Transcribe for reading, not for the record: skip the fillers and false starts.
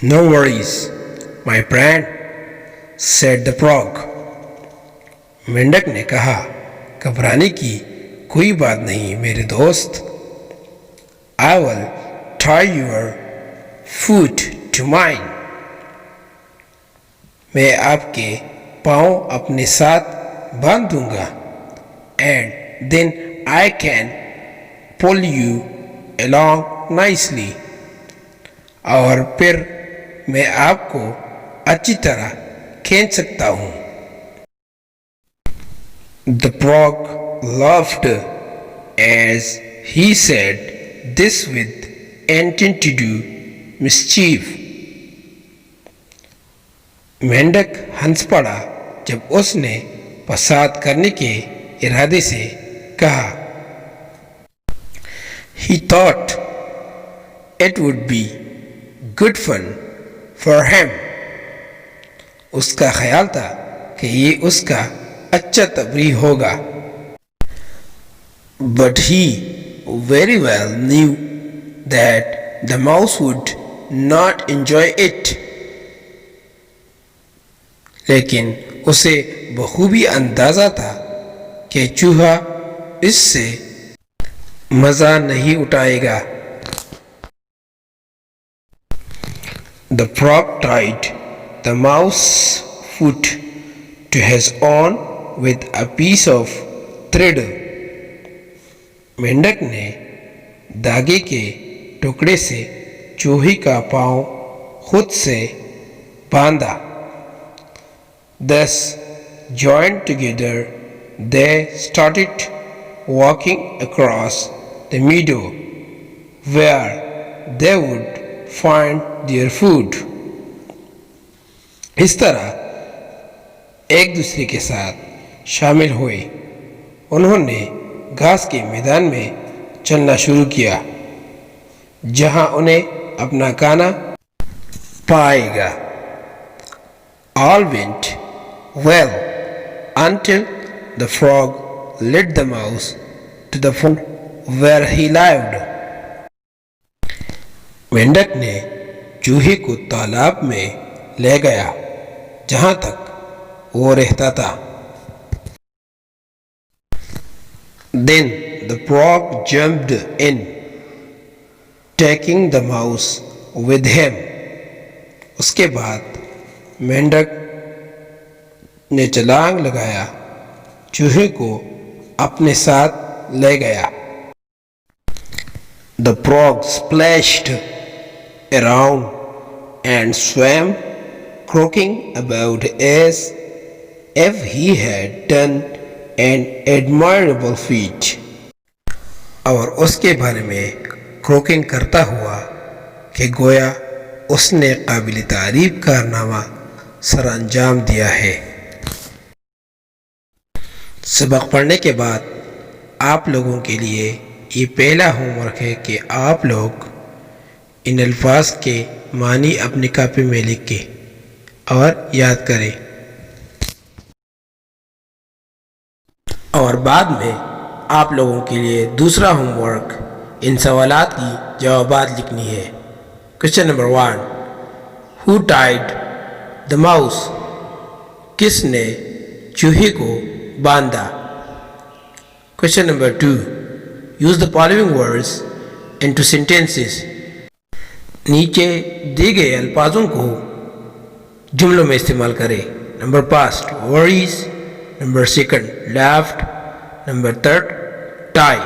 No worries, my friend, said the frog. मेंढक ने कहा, घबराने की कोई बात नहीं मेरे दोस्त. I will tie your foot to mine. मैं आपके पाँव अपने साथ बांध दूंगा. And then I can pull you along nicely. और फिर मैं आपको अच्छी तरह खींच सकता हूँ. The frog laughed as he said this with intent to do mischief. मेंढक हंस पड़ा जब उसने फसाद करने के इरादे से कहा. He thought it would be good fun for him. उसका ख्याल था कि ये उसका अच्छा तफरीह होगा. But he very well knew that the mouse would not enjoy it. लेकिन उसे बखूबी अंदाजा था कि चूहा इससे मज़ा नहीं उठाएगा. The frog tied the mouse's foot to his own with a piece of thread. मेंढक ने धागे के टुकड़े से चूहे का पाँव खुद से बांधा. Thus, joined together, they started walking across the meadow where they would find their food. इस तरह एक दूसरे के साथ शामिल हुए. उन्होंने घास के मैदान में चलना शुरू किया जहां उन्हें अपना खाना पाएगा. All went well until the frog led the mouse to the pond where he lived. मेंढक ने चूहे को तालाब में ले गया जहां तक वो रहता था. Then the frog jumped in, taking the mouse with him. उसके बाद मेंढक ने छलांग लगाया, चूहे को अपने साथ ले गया. The frog splashed around and swam, croaking about as if he had done an admirable feat. और उसके बारे में क्रोकिंग करता हुआ कि गोया उसने काबिल तारीफ कारनामा सर अंजाम दिया है. सबक पढ़ने के बाद आप लोगों के लिए ये पहला होमवर्क है कि आप लोग इन अल्फाज के मानी अपनी कापी में लिख के और याद करें. और बाद में आप लोगों के लिए दूसरा होमवर्क इन सवालात की जवाबात लिखनी है. Question number 1, who tied the mouse? किसने चूहे को बांधा? Question number 2, use the following words into sentences. नीचे दिए गए अल्फाजों को जुमलों में इस्तेमाल करें. Number first, worries. Number second, left. Number third, tie.